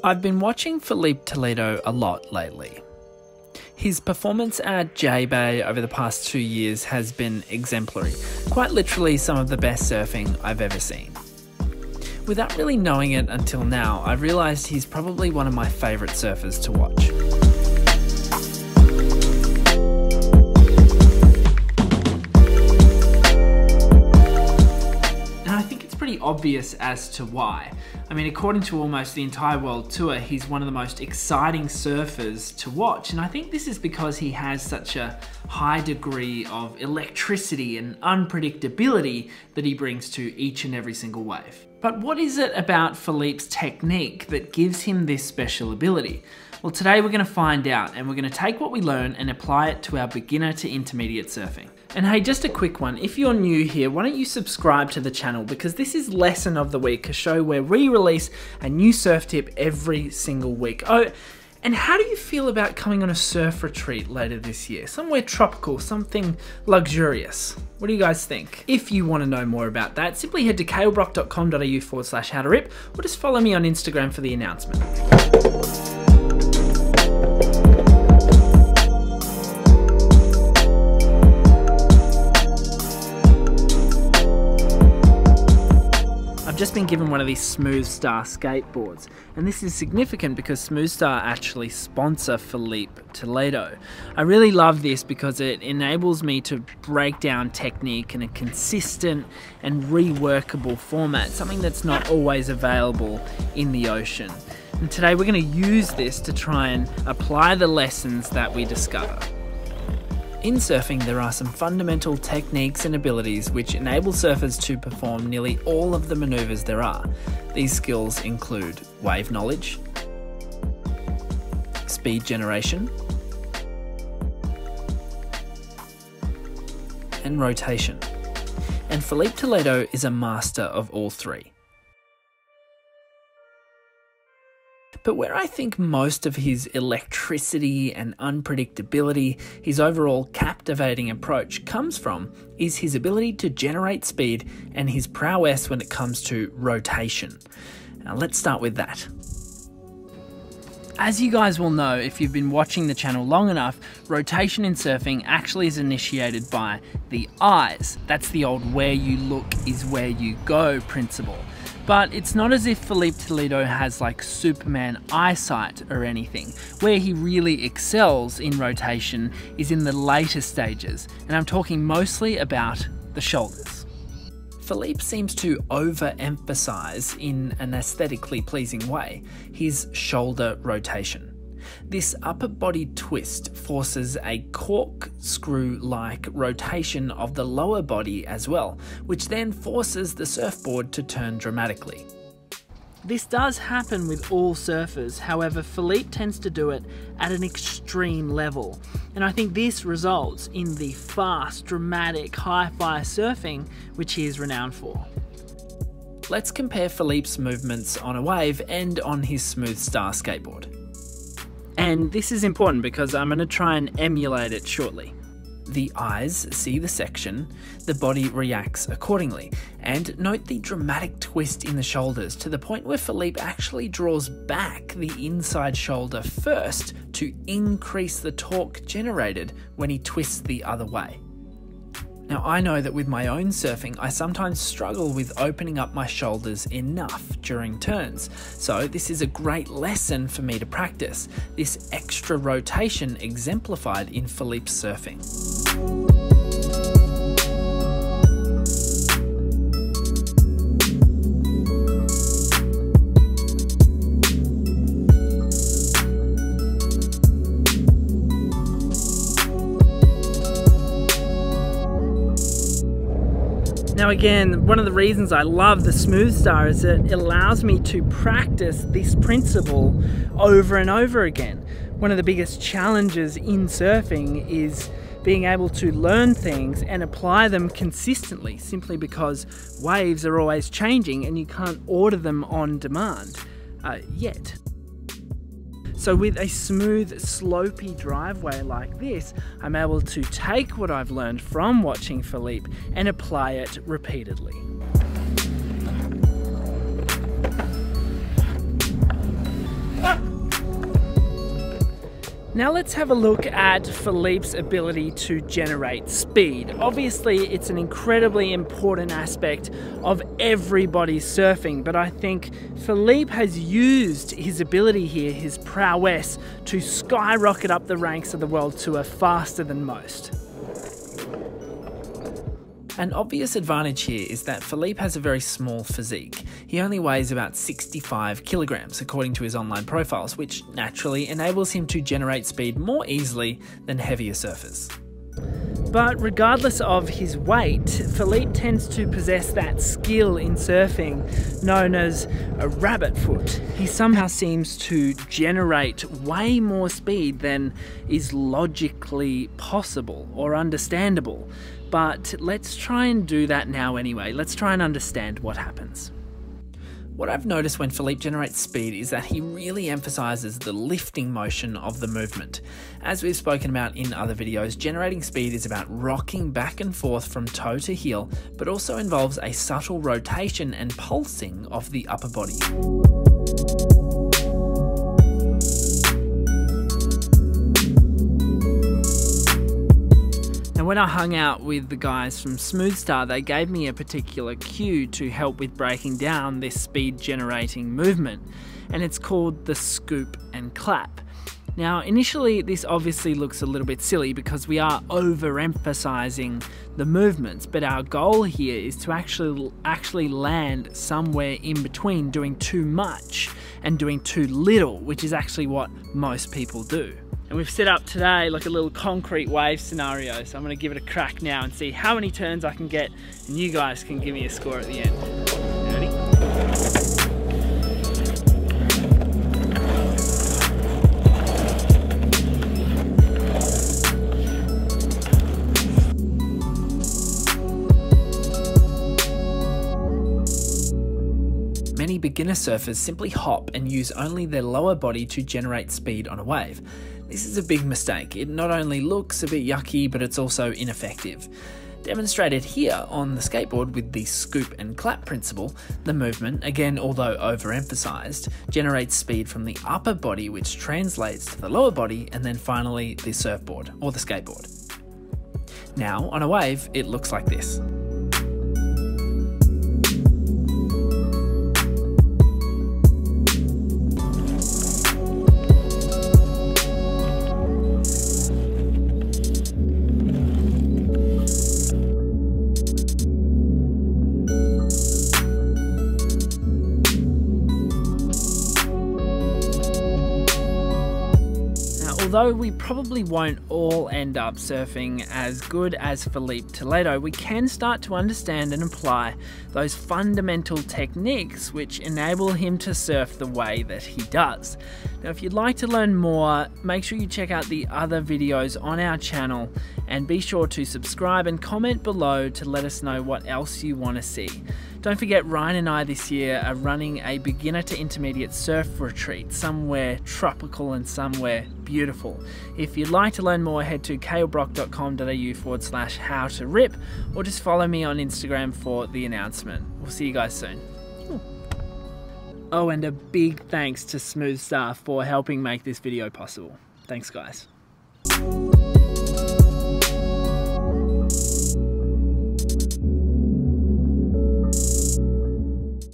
I've been watching Filipe Toledo a lot lately. His performance at J-Bay over the past 2 years has been exemplary, quite literally some of the best surfing I've ever seen. Without really knowing it until now, I've realised he's probably one of my favourite surfers to watch. And I think it's pretty obvious as to why. I mean, according to almost the entire world tour, he's one of the most exciting surfers to watch. And I think this is because he has such a high degree of electricity and unpredictability that he brings to each and every single wave. But what is it about Filipe's technique that gives him this special ability? Well, today we're going to find out, and we're going to take what we learn and apply it to our beginner to intermediate surfing. And hey, just a quick one, if you're new here, why don't you subscribe to the channel, because this is Lesson of the Week, a show where we release a new surf tip every single week. Oh, and how do you feel about coming on a surf retreat later this year? Somewhere tropical, something luxurious. What do you guys think? If you want to know more about that, simply head to kalebrock.com.au/howtorip, or just follow me on Instagram for the announcement. I've just been given one of these SmoothStar skateboards, and this is significant because SmoothStar actually sponsor Filipe Toledo. I really love this because it enables me to break down technique in a consistent and reworkable format, something that's not always available in the ocean. And today we're going to use this to try and apply the lessons that we discover. In surfing, there are some fundamental techniques and abilities which enable surfers to perform nearly all of the maneuvers there are. These skills include wave knowledge, speed generation, and rotation. And Filipe Toledo is a master of all three. But where I think most of his electricity and unpredictability, his overall captivating approach comes from, is his ability to generate speed and his prowess when it comes to rotation. Now let's start with that. As you guys will know, if you've been watching the channel long enough, rotation in surfing actually is initiated by the eyes. That's the old "where you look is where you go" principle. But it's not as if Filipe Toledo has like Superman eyesight or anything. Where he really excels in rotation is in the later stages, and I'm talking mostly about the shoulders. Filipe seems to overemphasize, in an aesthetically pleasing way, his shoulder rotation. This upper body twist forces a corkscrew-like rotation of the lower body as well, which then forces the surfboard to turn dramatically. This does happen with all surfers, however Filipe tends to do it at an extreme level, and I think this results in the fast, dramatic, hi-fi surfing which he is renowned for. Let's compare Filipe's movements on a wave and on his SmoothStar skateboard. And this is important because I'm going to try and emulate it shortly. The eyes see the section, the body reacts accordingly, and note the dramatic twist in the shoulders to the point where Filipe actually draws back the inside shoulder first to increase the torque generated when he twists the other way. Now I know that with my own surfing, I sometimes struggle with opening up my shoulders enough during turns, so this is a great lesson for me to practice, this extra rotation exemplified in Filipe's surfing. Now again, one of the reasons I love the SmoothStar is that it allows me to practice this principle over and over again. One of the biggest challenges in surfing is being able to learn things and apply them consistently, simply because waves are always changing and you can't order them on demand yet. So with a smooth, slopey driveway like this, I'm able to take what I've learned from watching Filipe and apply it repeatedly. Now let's have a look at Filipe's ability to generate speed. Obviously, it's an incredibly important aspect of everybody's surfing, but I think Filipe has used his ability here, his prowess, to skyrocket up the ranks of the world tour faster than most. An obvious advantage here is that Filipe has a very small physique. He only weighs about 65 kilograms according to his online profiles, which naturally enables him to generate speed more easily than heavier surfers. But regardless of his weight, Filipe tends to possess that skill in surfing known as a rabbit foot. He somehow seems to generate way more speed than is logically possible or understandable. But let's try and do that now anyway. Let's try and understand what happens. What I've noticed when Filipe generates speed is that he really emphasizes the lifting motion of the movement. As we've spoken about in other videos, generating speed is about rocking back and forth from toe to heel, but also involves a subtle rotation and pulsing of the upper body. And when I hung out with the guys from SmoothStar, they gave me a particular cue to help with breaking down this speed generating movement, and it's called the scoop and clap. Now, initially this obviously looks a little bit silly because we are overemphasizing the movements, but our goal here is to actually land somewhere in between doing too much and doing too little, which is actually what most people do. And we've set up today like a little concrete wave scenario, so I'm going to give it a crack now and see how many turns I can get, and you guys can give me a score at the end. Ready? Many beginner surfers simply hop and use only their lower body to generate speed on a wave. This is a big mistake. It not only looks a bit yucky, but it's also ineffective. Demonstrated here on the skateboard with the scoop and clap principle, the movement, again although overemphasized, generates speed from the upper body which translates to the lower body and then finally the surfboard or the skateboard. Now on a wave it looks like this. Although we probably won't all end up surfing as good as Filipe Toledo, we can start to understand and apply those fundamental techniques which enable him to surf the way that he does. Now, if you'd like to learn more, make sure you check out the other videos on our channel and be sure to subscribe and comment below to let us know what else you want to see. Don't forget, Ryan and I this year are running a beginner to intermediate surf retreat somewhere tropical and somewhere beautiful. If you'd like to learn more, head to kalebrock.com.au/how-to-rip or just follow me on Instagram for the announcement. We'll see you guys soon. Oh, and a big thanks to SmoothStar for helping make this video possible. Thanks, guys.